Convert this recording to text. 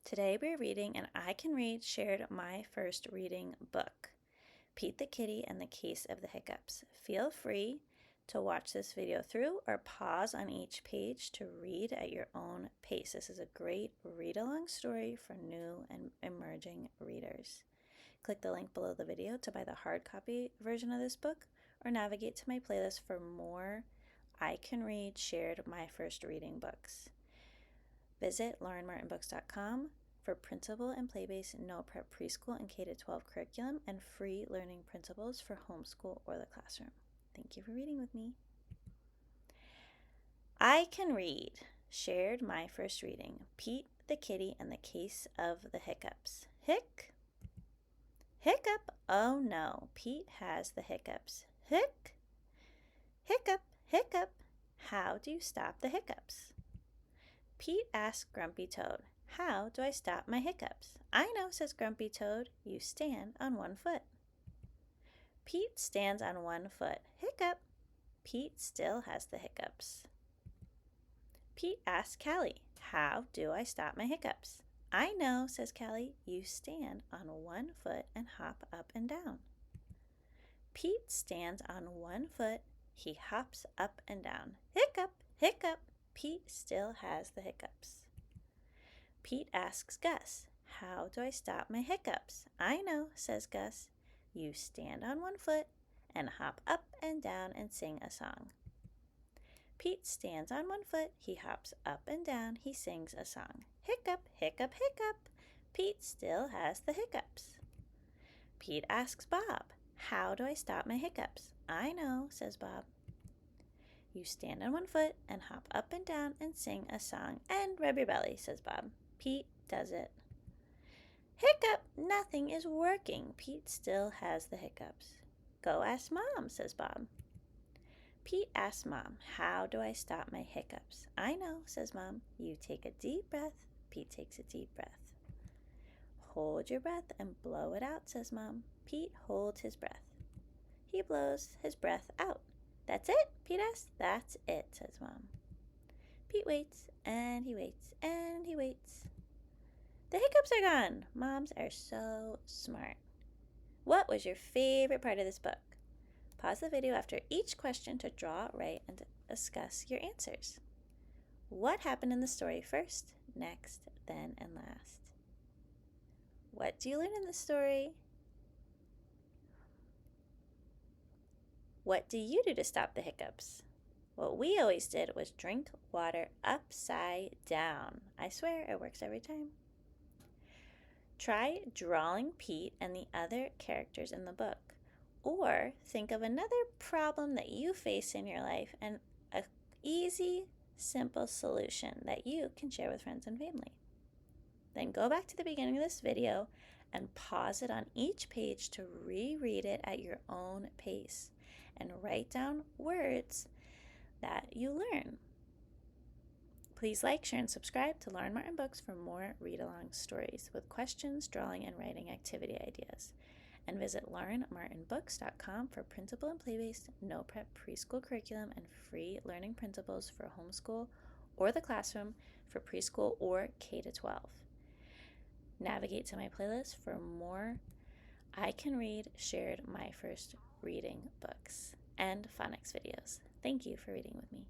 Today we're reading and I Can Read shared my first reading book, Pete the Kitty and the Case of the Hiccups. Feel free to watch this video through or pause on each page to read at your own pace. This is a great read-along story for new and emerging readers. Click the link below the video to buy the hard copy version of this book or navigate to my playlist for more I Can Read shared my first reading books. Visit laurenmartinbooks.com for printable and play-based no-prep preschool and K-12 curriculum and free learning principles for homeschool or the classroom. Thank you for reading with me. I Can Read shared my first reading, Pete the Kitty and the Case of the Hiccups. Hiccup, oh no, Pete has the hiccups. Hiccup, how do you stop the hiccups? Pete asked Grumpy Toad, how do I stop my hiccups? I know, says Grumpy Toad, you stand on one foot. Pete stands on one foot. Hiccup. Pete still has the hiccups. Pete asks Callie, how do I stop my hiccups? I know, says Callie, you stand on one foot and hop up and down. Pete stands on one foot, he hops up and down. Hiccup. Pete still has the hiccups. Pete asks Gus, how do I stop my hiccups? I know, says Gus. You stand on one foot and hop up and down and sing a song. Pete stands on one foot, he hops up and down, he sings a song. Hiccup. Pete still has the hiccups. Pete asks Bob, how do I stop my hiccups? I know, says Bob. You stand on one foot and hop up and down and sing a song and rub your belly, says Bob. Pete does it. Hiccup, nothing is working. Pete still has the hiccups. Go ask Mom, says Bob. Pete asks Mom, how do I stop my hiccups? I know, says Mom. You take a deep breath. Pete takes a deep breath. Hold your breath and blow it out, says Mom. Pete holds his breath. He blows his breath out. That's it? Pete asks. That's it, says Mom. Pete waits, and he waits, and he waits. The hiccups are gone. Moms are so smart. What was your favorite part of this book? Pause the video after each question to draw, write, and discuss your answers. What happened in the story first, next, then, and last? What do you learn in the story? What do you do to stop the hiccups? What we always did was drink water upside down. I swear it works every time. Try drawing Pete and the other characters in the book. Or think of another problem that you face in your life and an easy, simple solution that you can share with friends and family. Then go back to the beginning of this video and pause it on each page to reread it at your own pace and write down words that you learn. Please like, share, and subscribe to Lauren Martin Books for more read-along stories with questions, drawing, and writing activity ideas. And visit laurenmartinbooks.com for printable and play-based no-prep preschool curriculum and free learning principles for homeschool or the classroom for preschool or K-12. Navigate to my playlist for more I Can Read shared my first reading books and phonics videos. Thank you for reading with me.